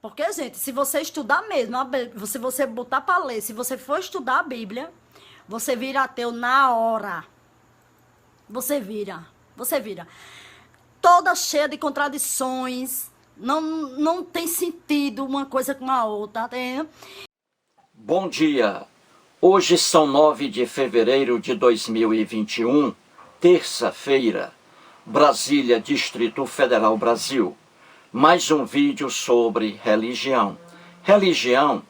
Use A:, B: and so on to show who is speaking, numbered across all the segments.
A: Porque, gente, se você estudar mesmo, se você botar para ler, se você for estudar a Bíblia, você vira ateu na hora. Você vira. Toda cheia de contradições, não tem sentido uma coisa com a outra, tá entendendo?
B: Bom dia, hoje são 9 de fevereiro de 2021, terça-feira, Brasília, Distrito Federal, Brasil. Mais um vídeo sobre religião. Religião,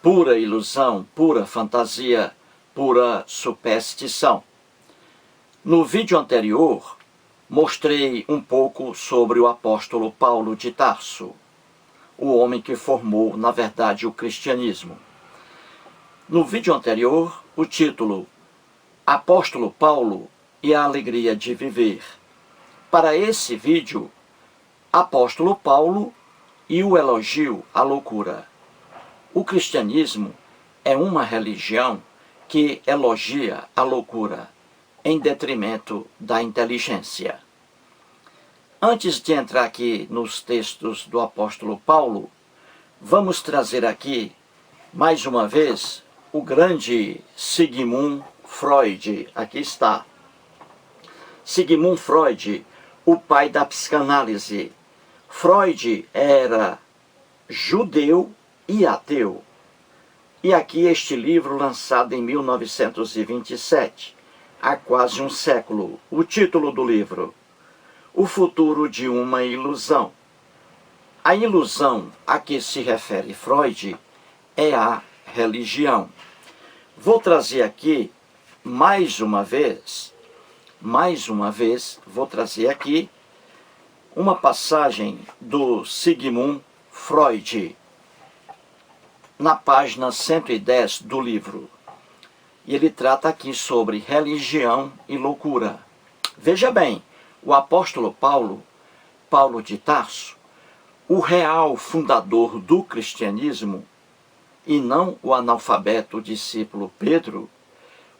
B: pura ilusão, pura fantasia, pura superstição. No vídeo anterior, mostrei um pouco sobre o apóstolo Paulo de Tarso, o homem que formou, na verdade, o cristianismo. No vídeo anterior, o título Apóstolo Paulo e a Alegria de Viver. Para esse vídeo, Apóstolo Paulo e o elogio à loucura. O cristianismo é uma religião que elogia a loucura, em detrimento da inteligência. Antes de entrar aqui nos textos do apóstolo Paulo, vamos trazer aqui, mais uma vez, o grande Sigmund Freud. Aqui está. Sigmund Freud, o pai da psicanálise. Freud era judeu e ateu. E aqui este livro, lançado em 1927, há quase um século. O título do livro: O Futuro de uma Ilusão. A ilusão a que se refere Freud é a religião. Vou trazer aqui, mais uma vez, vou trazer aqui uma passagem do Sigmund Freud, na página 110 do livro. E ele trata aqui sobre religião e loucura. Veja bem, o apóstolo Paulo de Tarso, o real fundador do cristianismo, e não o analfabeto discípulo Pedro,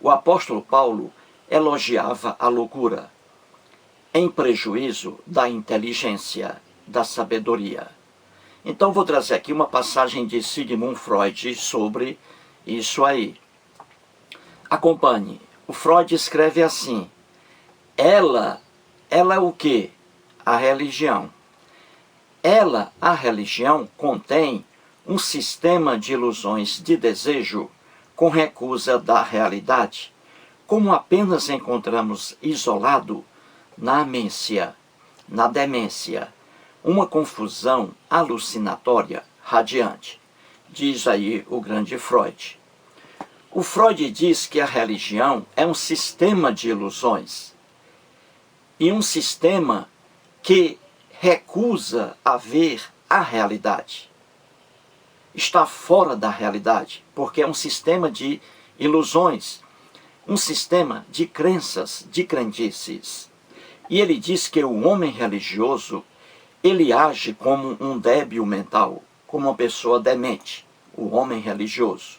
B: o apóstolo Paulo elogiava a loucura, em prejuízo da inteligência, da sabedoria. Então vou trazer aqui uma passagem de Sigmund Freud sobre isso aí. Acompanhe. O Freud escreve assim: Ela é o quê? A religião. A religião, contém um sistema de ilusões de desejo com recusa da realidade, como apenas encontramos isolado na amência, na demência, uma confusão alucinatória radiante, diz aí o grande Freud. O Freud diz que a religião é um sistema de ilusões, e um sistema que recusa a ver a realidade. Está fora da realidade, porque é um sistema de ilusões, um sistema de crenças, de crendices. E ele diz que o homem religioso, ele age como um débil mental, como uma pessoa demente, o homem religioso.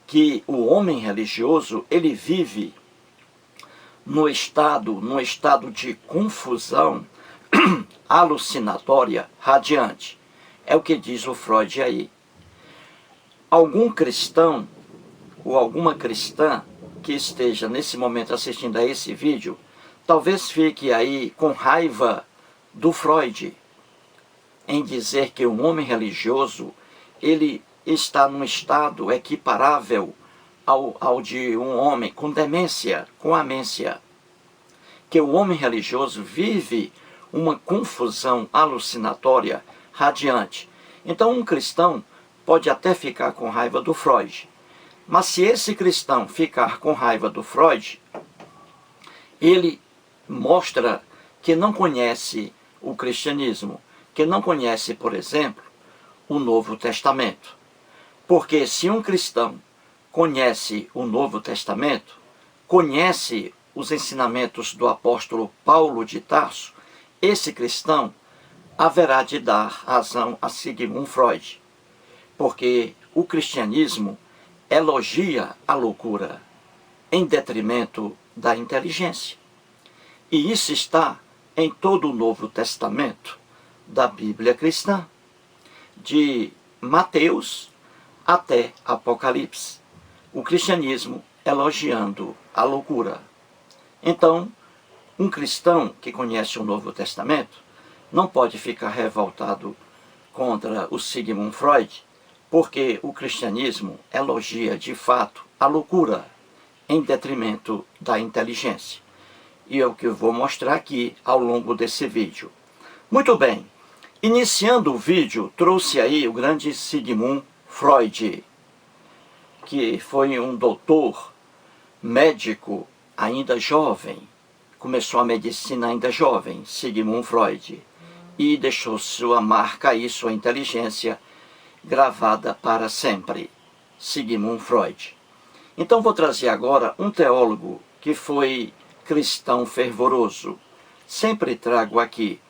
B: Que o homem religioso, ele vive no estado de confusão alucinatória radiante. É o que diz o Freud aí. Algum cristão ou alguma cristã que esteja nesse momento assistindo a esse vídeo, talvez fique aí com raiva do Freud, em dizer que um homem religioso, ele está num estado equiparável ao de um homem com demência, com amência. Que o homem religioso vive uma confusão alucinatória radiante. Então um cristão pode até ficar com raiva do Freud. Mas se esse cristão ficar com raiva do Freud, ele mostra que não conhece o cristianismo, que não conhece, por exemplo, o Novo Testamento. Porque se um cristão conhece o Novo Testamento, conhece os ensinamentos do apóstolo Paulo de Tarso, esse cristão haverá de dar razão a Sigmund Freud. Porque o cristianismo elogia a loucura em detrimento da inteligência. E isso está em todo o Novo Testamento da Bíblia cristã. de Mateus até Apocalipse. O cristianismo elogiando a loucura. Então, um cristão que conhece o Novo Testamento não pode ficar revoltado contra o Sigmund Freud, porque o cristianismo elogia de fato a loucura em detrimento da inteligência. E é o que eu vou mostrar aqui ao longo desse vídeo. Muito bem, iniciando o vídeo, trouxe aí o grande Sigmund Freud, que foi um doutor médico ainda jovem, começou a medicina ainda jovem, Sigmund Freud, e deixou sua marca e sua inteligência gravada para sempre, Sigmund Freud. Então vou trazer agora um teólogo que foi cristão fervoroso. Sempre trago aqui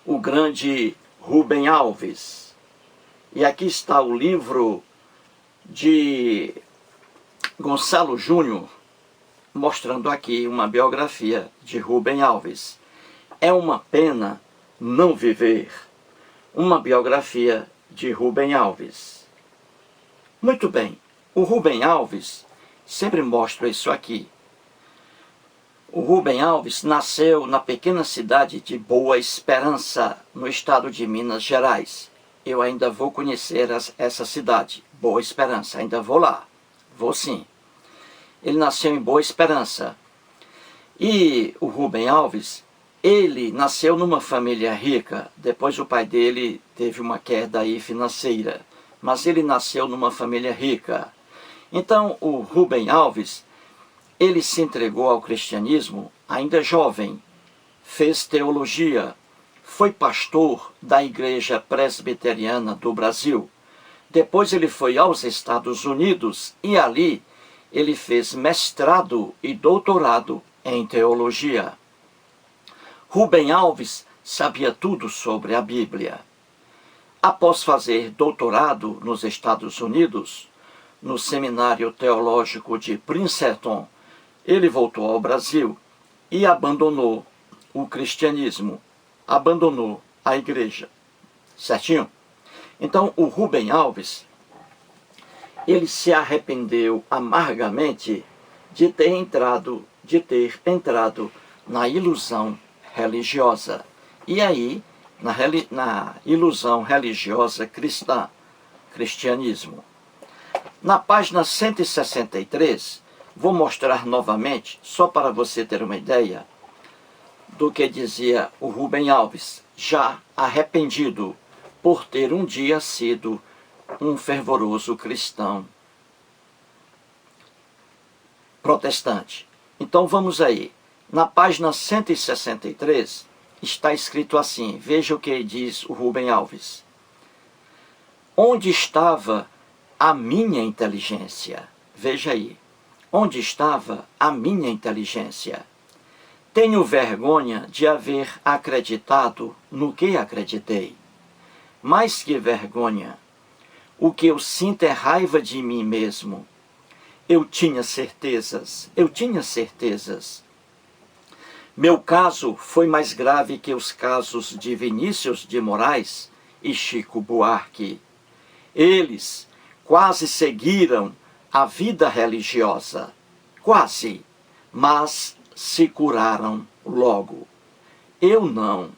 B: o grande Rubem Alves. E aqui está o livro de Gonçalo Júnior, mostrando aqui uma biografia de Rubem Alves. É uma pena não viver. Uma biografia de Rubem Alves. Muito bem, o Rubem Alves, sempre mostro isso aqui. O Rubem Alves nasceu na pequena cidade de Boa Esperança, no estado de Minas Gerais. Eu ainda vou conhecer essa cidade, Boa Esperança, ainda vou lá, vou sim. Ele nasceu em Boa Esperança. E o Rubem Alves, ele nasceu numa família rica. Depois o pai dele teve uma queda aí financeira, mas ele nasceu numa família rica. Então o Rubem Alves, ele se entregou ao cristianismo ainda jovem, fez teologia, foi pastor da Igreja Presbiteriana do Brasil. Depois ele foi aos Estados Unidos e ali ele fez mestrado e doutorado em teologia. Rubem Alves sabia tudo sobre a Bíblia. Após fazer doutorado nos Estados Unidos, no Seminário Teológico de Princeton, ele voltou ao Brasil e abandonou o cristianismo, abandonou a igreja. Certinho? Então, o Rubem Alves, ele se arrependeu amargamente de ter entrado na ilusão religiosa. E aí, na ilusão religiosa cristã, cristianismo. Na página 163, vou mostrar novamente, só para você ter uma ideia, do que dizia o Rubem Alves, já arrependido por ter um dia sido um fervoroso cristão protestante. Então vamos aí. Na página 163 está escrito assim, veja o que diz o Rubem Alves. Onde estava a minha inteligência? Veja aí. Onde estava a minha inteligência? Tenho vergonha de haver acreditado no que acreditei. Mais que vergonha, o que eu sinto é raiva de mim mesmo. Eu tinha certezas. Meu caso foi mais grave que os casos de Vinícius de Moraes e Chico Buarque. Eles quase seguiram a vida religiosa, quase, mas se curaram logo. Eu não.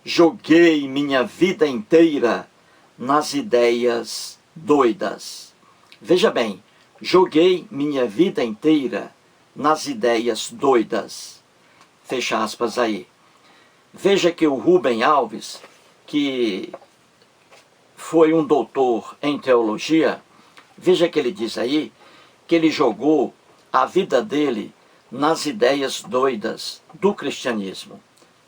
B: Joguei minha vida inteira nas ideias doidas. Veja bem, joguei minha vida inteira nas ideias doidas. Fecha aspas aí. Veja que o Rubem Alves, que foi um doutor em teologia, veja que ele diz aí que ele jogou a vida dele nas ideias doidas do cristianismo.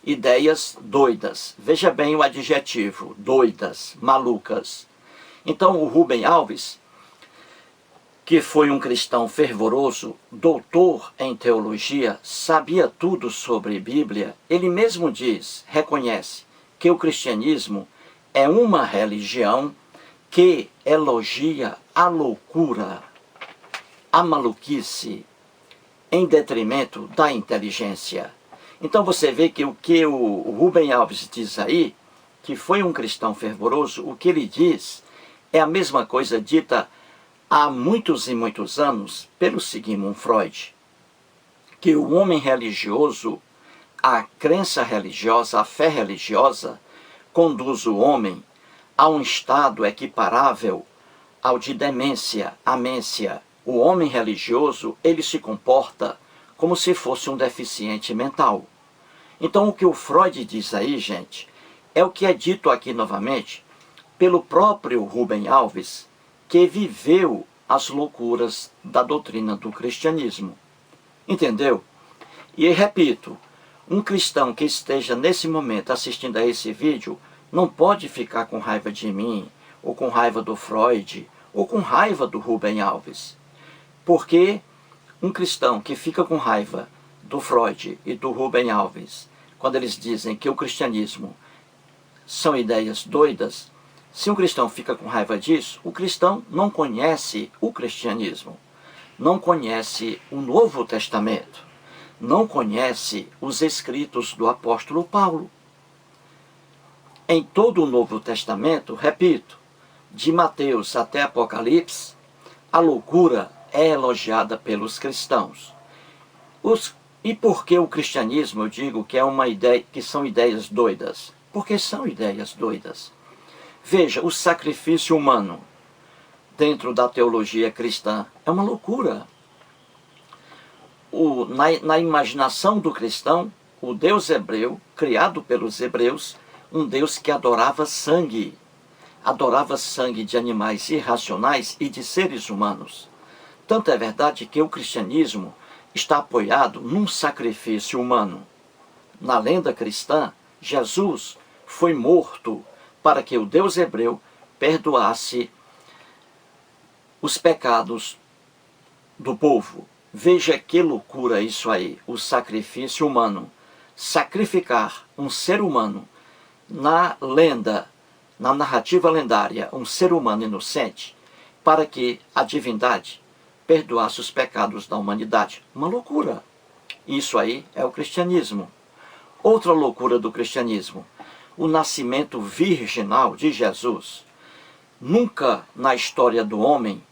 B: Ideias doidas. Veja bem o adjetivo, doidas, malucas. Então o Rubem Alves, que foi um cristão fervoroso, doutor em teologia, sabia tudo sobre Bíblia, ele mesmo diz, reconhece, que o cristianismo é uma religião que elogia a loucura, a maluquice, em detrimento da inteligência. Então você vê que o Rubem Alves diz aí que foi um cristão fervoroso, o que ele diz é a mesma coisa dita há muitos e muitos anos pelo Sigmund Freud, que o homem religioso, a crença religiosa, a fé religiosa, conduz o homem a um estado equiparável ao de demência, amência. O homem religioso, ele se comporta como se fosse um deficiente mental. Então, o que o Freud diz aí, gente, é o que é dito aqui novamente pelo próprio Rubem Alves, que viveu as loucuras da doutrina do cristianismo. Entendeu? E repito, um cristão que esteja nesse momento assistindo a esse vídeo não pode ficar com raiva de mim, ou com raiva do Freud, ou com raiva do Rubem Alves. Porque um cristão que fica com raiva do Freud e do Rubem Alves, quando eles dizem que o cristianismo são ideias doidas, se um cristão fica com raiva disso, o cristão não conhece o cristianismo, não conhece o Novo Testamento, não conhece os escritos do apóstolo Paulo. Em todo o Novo Testamento, repito, de Mateus até Apocalipse, a loucura é elogiada pelos cristãos. E por que o cristianismo, eu digo que é uma ideia, que são ideias doidas? Porque são ideias doidas. Veja, o sacrifício humano dentro da teologia cristã é uma loucura. Na imaginação do cristão, o Deus hebreu, criado pelos hebreus, um Deus que adorava sangue de animais irracionais e de seres humanos. Tanto é verdade que o cristianismo está apoiado num sacrifício humano. Na lenda cristã, Jesus foi morto para que o Deus hebreu perdoasse os pecados do povo. Veja que loucura isso aí, o sacrifício humano. Sacrificar um ser humano na lenda, na narrativa lendária, um ser humano inocente, para que a divindade perdoasse os pecados da humanidade. Uma loucura. Isso aí é o cristianismo. Outra loucura do cristianismo, o nascimento virginal de Jesus. Nunca na história do homem,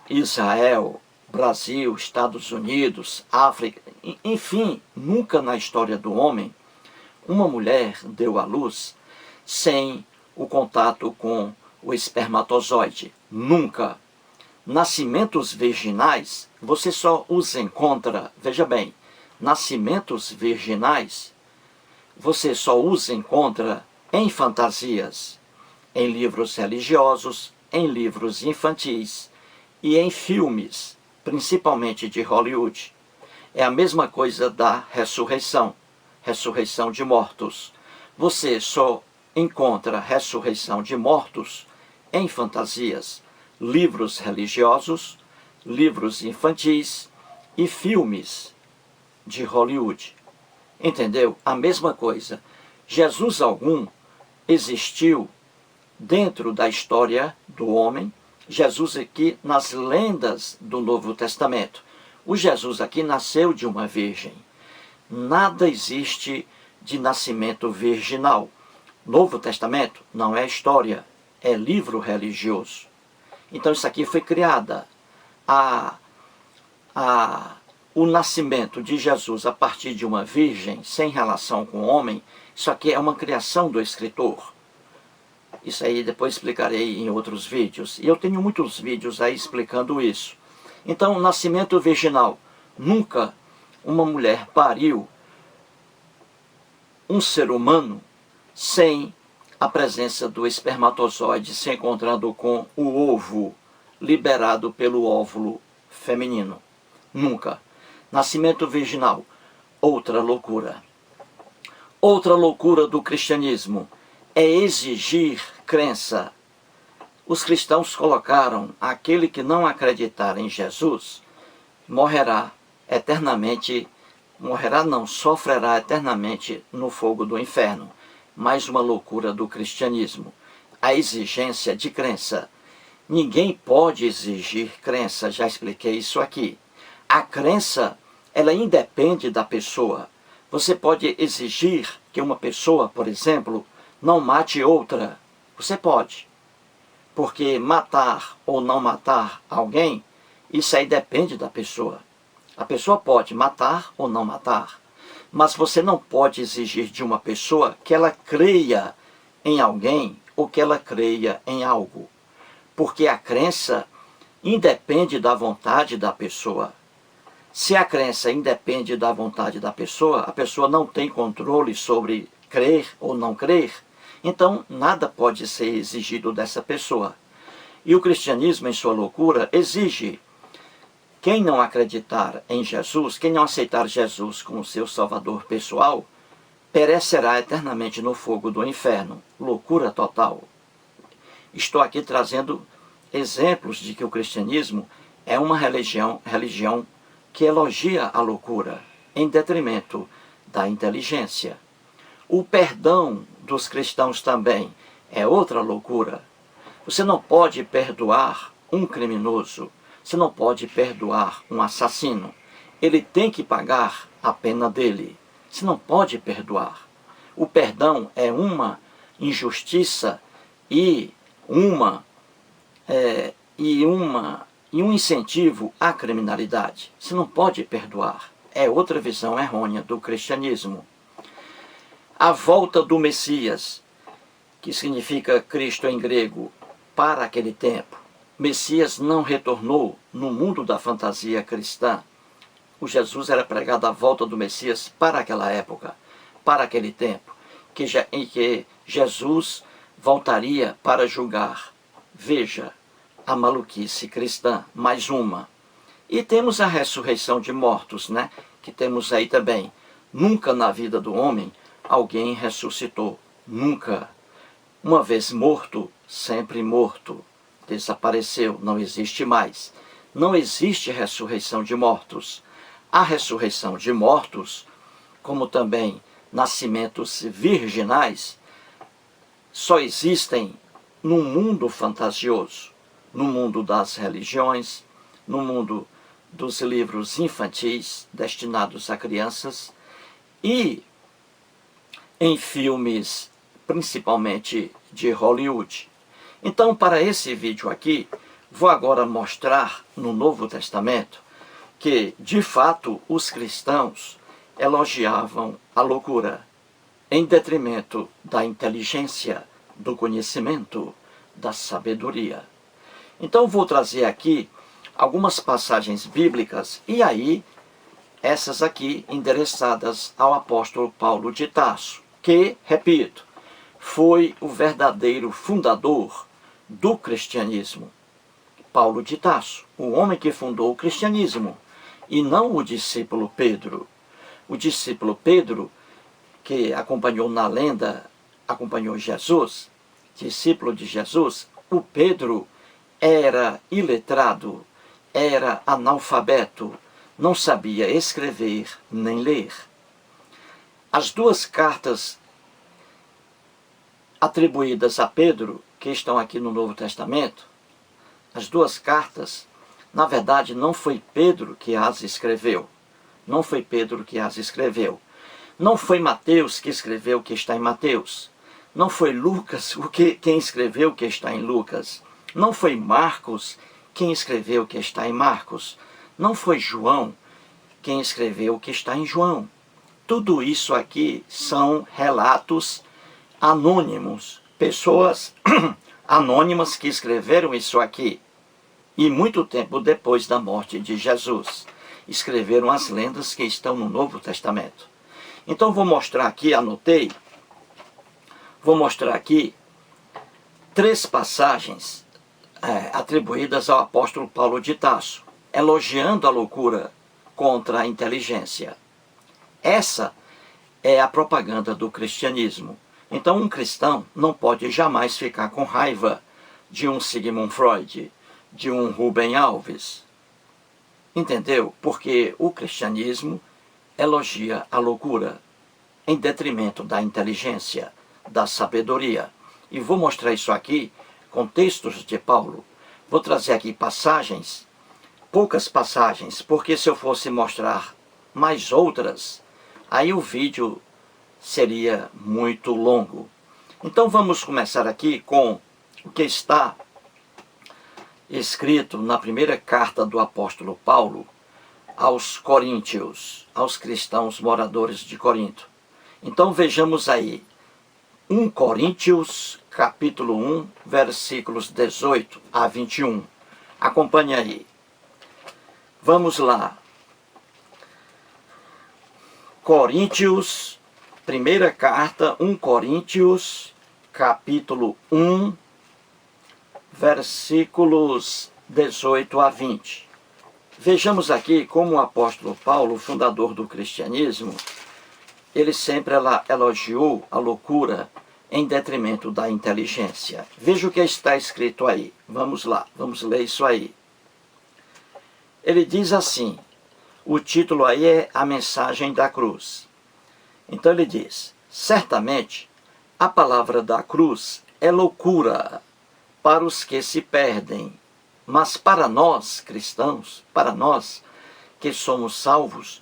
B: Israel, Brasil, Estados Unidos, África, enfim, nunca na história do homem, uma mulher deu à luz sem o contato com o espermatozoide. Nunca. Nascimentos virginais, você só os encontra, veja bem, nascimentos virginais, você só os encontra em fantasias, em livros religiosos, em livros infantis e em filmes, principalmente de Hollywood. É a mesma coisa da ressurreição, ressurreição de mortos. Você só encontra ressurreição de mortos em fantasias, livros religiosos, livros infantis e filmes de Hollywood. Entendeu? A mesma coisa. Jesus algum existiu dentro da história do homem. Jesus aqui nas lendas do Novo Testamento. O Jesus aqui nasceu de uma virgem. Nada existe de nascimento virginal. Novo Testamento não é história, é livro religioso. Então isso aqui foi criada. O nascimento de Jesus a partir de uma virgem, sem relação com o homem, isso aqui é uma criação do escritor. Isso aí depois explicarei em outros vídeos. E eu tenho muitos vídeos aí explicando isso. Então, o nascimento virginal. Nunca uma mulher pariu um ser humano sem a presença do espermatozoide se encontrando com o ovo liberado pelo óvulo feminino. Nunca. Nascimento virginal. Outra loucura. Outra loucura do cristianismo é exigir crença. Os cristãos colocaram: aquele que não acreditar em Jesus morrerá eternamente, sofrerá eternamente no fogo do inferno. Mais uma loucura do cristianismo. A exigência de crença. Ninguém pode exigir crença, já expliquei isso aqui. A crença, ela independe da pessoa. Você pode exigir que uma pessoa, por exemplo, não mate outra. Você pode. Porque matar ou não matar alguém, isso aí depende da pessoa. A pessoa pode matar ou não matar. Mas você não pode exigir de uma pessoa que ela creia em alguém ou que ela creia em algo. Porque a crença independe da vontade da pessoa. Se a crença independe da vontade da pessoa, a pessoa não tem controle sobre crer ou não crer, então nada pode ser exigido dessa pessoa. E o cristianismo, em sua loucura, exige: quem não acreditar em Jesus, quem não aceitar Jesus como seu salvador pessoal, perecerá eternamente no fogo do inferno. Loucura total. Estou aqui trazendo exemplos de que o cristianismo é uma religião que elogia a loucura, em detrimento da inteligência. O perdão dos cristãos também é outra loucura. Você não pode perdoar um criminoso, você não pode perdoar um assassino. Ele tem que pagar a pena dele. Você não pode perdoar. O perdão é uma injustiça e um incentivo à criminalidade. Você não pode perdoar. É outra visão errônea do cristianismo. A volta do Messias, que significa Cristo em grego, para aquele tempo. Messias não retornou no mundo da fantasia cristã. O Jesus era pregado a volta do Messias para aquela época, para aquele tempo, em que Jesus voltaria para julgar. Veja, a maluquice cristã, mais uma. E temos a ressurreição de mortos, né? Que temos aí também. Nunca na vida do homem alguém ressuscitou. Nunca. Uma vez morto, sempre morto. Desapareceu, não existe mais. Não existe ressurreição de mortos. A ressurreição de mortos, como também nascimentos virginais, só existem num mundo fantasioso, no mundo das religiões, no mundo dos livros infantis destinados a crianças e em filmes, principalmente de Hollywood. Então, para esse vídeo aqui, vou agora mostrar no Novo Testamento que, de fato, os cristãos elogiavam a loucura, em detrimento da inteligência, do conhecimento, da sabedoria. Então vou trazer aqui algumas passagens bíblicas, e aí, essas aqui endereçadas ao apóstolo Paulo de Tarso, que, repito, foi o verdadeiro fundador do cristianismo. Paulo de Tarso, o homem que fundou o cristianismo, e não o discípulo Pedro. O discípulo Pedro, que acompanhou na lenda, acompanhou Jesus, discípulo de Jesus, o Pedro era iletrado, era analfabeto, não sabia escrever nem ler. As duas cartas atribuídas a Pedro, que estão aqui no Novo Testamento, as duas cartas, na verdade, não foi Pedro que as escreveu. Não foi Pedro que as escreveu. Não foi Mateus que escreveu o que está em Mateus. Não foi Lucas quem escreveu o que está em Lucas. Não foi Marcos quem escreveu o que está em Marcos. Não foi João quem escreveu o que está em João. Tudo isso aqui são relatos anônimos. Pessoas anônimas que escreveram isso aqui. E muito tempo depois da morte de Jesus, escreveram as lendas que estão no Novo Testamento. Então vou mostrar aqui, anotei, vou mostrar aqui 3 passagens atribuídas ao apóstolo Paulo de Tarso, elogiando a loucura contra a inteligência. Essa é a propaganda do cristianismo. Então um cristão não pode jamais ficar com raiva de um Sigmund Freud, de um Rubem Alves. Entendeu? Porque o cristianismo elogia a loucura em detrimento da inteligência, da sabedoria. E vou mostrar isso aqui com textos de Paulo. Vou trazer aqui passagens, poucas passagens, porque se eu fosse mostrar mais outras, aí o vídeo seria muito longo. Então vamos começar aqui com o que está escrito na primeira carta do apóstolo Paulo aos Coríntios, aos cristãos moradores de Corinto. Então vejamos aí, 1 Coríntios, capítulo 1, versículos 18 a 21. Acompanhe aí. Vamos lá. Coríntios, primeira carta, 1 Coríntios, capítulo 1, versículos 18 a 20. Vejamos aqui como o apóstolo Paulo, fundador do cristianismo, ele sempre elogiou a loucura em detrimento da inteligência. Veja o que está escrito aí. Vamos lá, vamos ler isso aí. Ele diz assim, o título aí é A Mensagem da Cruz. Então ele diz, certamente a palavra da cruz é loucura para os que se perdem, mas para nós cristãos, para nós que somos salvos,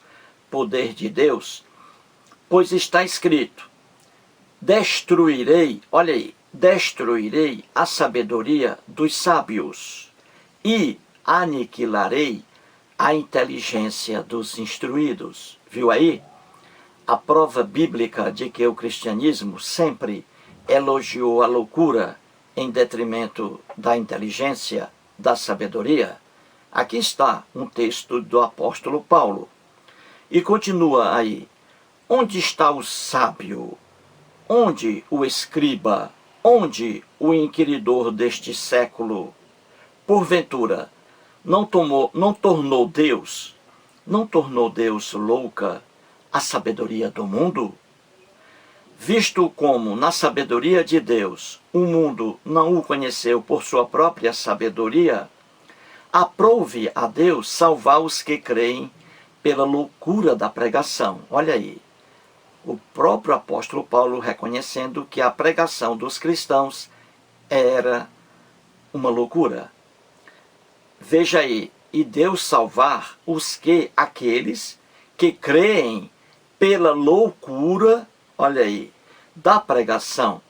B: poder de Deus, pois está escrito, destruirei, olha aí, destruirei a sabedoria dos sábios e aniquilarei a inteligência dos instruídos. Viu aí? A prova bíblica de que o cristianismo sempre elogiou a loucura em detrimento da inteligência, da sabedoria. Aqui está um texto do apóstolo Paulo. E continua aí. Onde está o sábio? Onde o escriba? Onde o inquiridor deste século? Porventura, não tornou Deus louca a sabedoria do mundo? Visto como, na sabedoria de Deus, o mundo não o conheceu por sua própria sabedoria, aprove a Deus salvar os que creem pela loucura da pregação. Olha aí, o próprio apóstolo Paulo reconhecendo que a pregação dos cristãos era uma loucura. Veja aí, e Deus salvar aqueles que creem pela loucura, olha aí, da pregação.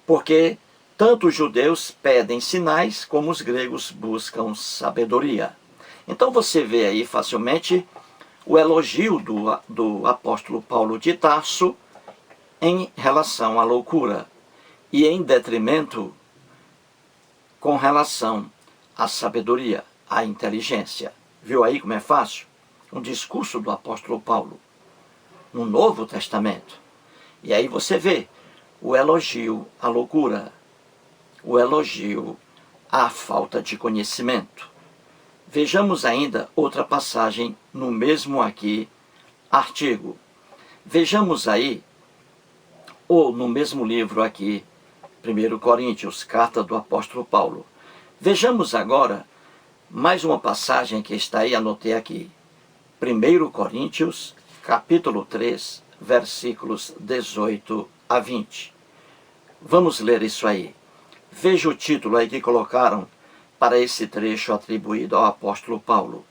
B: Porque tanto os judeus pedem sinais, como os gregos buscam sabedoria. Então você vê aí facilmente o elogio do apóstolo Paulo de Tarso em relação à loucura e em detrimento com relação à sabedoria, à inteligência. Viu aí como é fácil? Um discurso do apóstolo Paulo no Novo Testamento. E aí você vê o elogio à loucura, o elogio à falta de conhecimento. Vejamos ainda outra passagem no mesmo aqui artigo. Vejamos aí, ou no mesmo livro aqui, 1 Coríntios, carta do apóstolo Paulo. Vejamos agora mais uma passagem que está aí, anotei aqui. 1 Coríntios, capítulo 3, versículos 18 a 20. Vamos ler isso aí. Veja o título aí que colocaram para esse trecho atribuído ao apóstolo Paulo.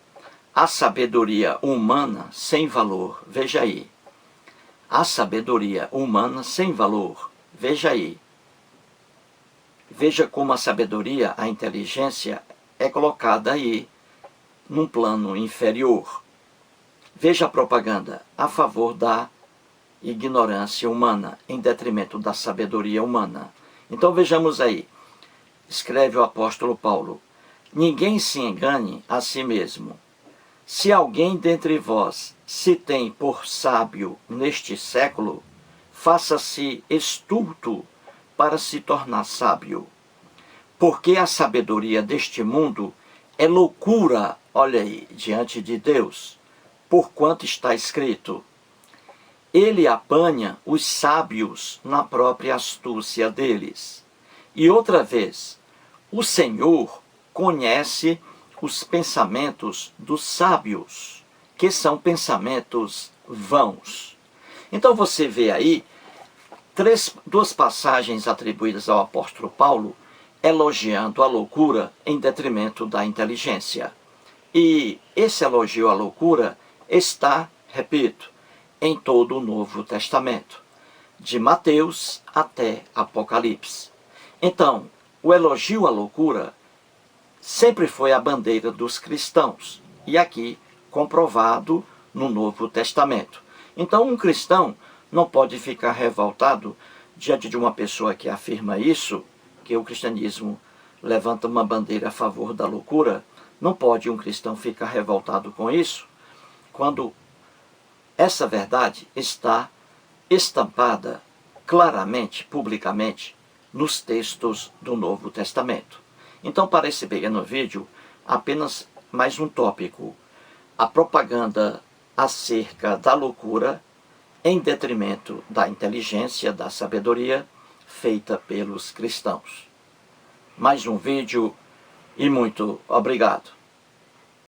B: A sabedoria humana sem valor. Veja aí. A sabedoria humana sem valor. Veja aí. Veja como a sabedoria, a inteligência, é colocada aí num plano inferior. Veja a propaganda a favor da ignorância humana, em detrimento da sabedoria humana. Então vejamos aí. Escreve o apóstolo Paulo, ninguém se engane a si mesmo. Se alguém dentre vós se tem por sábio neste século, faça-se estulto para se tornar sábio. Porque a sabedoria deste mundo é loucura, olha aí, diante de Deus, porquanto está escrito, ele apanha os sábios na própria astúcia deles. E outra vez, o Senhor conhece os pensamentos dos sábios, que são pensamentos vãos. Então você vê aí duas passagens atribuídas ao apóstolo Paulo, elogiando a loucura em detrimento da inteligência. E esse elogio à loucura está, repito, em todo o Novo Testamento. de Mateus até Apocalipse. Então, o elogio à loucura sempre foi a bandeira dos cristãos, e aqui comprovado no Novo Testamento. Então, um cristão não pode ficar revoltado diante de uma pessoa que afirma isso, que o cristianismo levanta uma bandeira a favor da loucura. Não pode um cristão ficar revoltado com isso, quando essa verdade está estampada claramente, publicamente, nos textos do Novo Testamento. Então, para esse pequeno vídeo, apenas mais um tópico: a propaganda acerca da loucura em detrimento da inteligência, da sabedoria, feita pelos cristãos. Mais um vídeo e muito obrigado.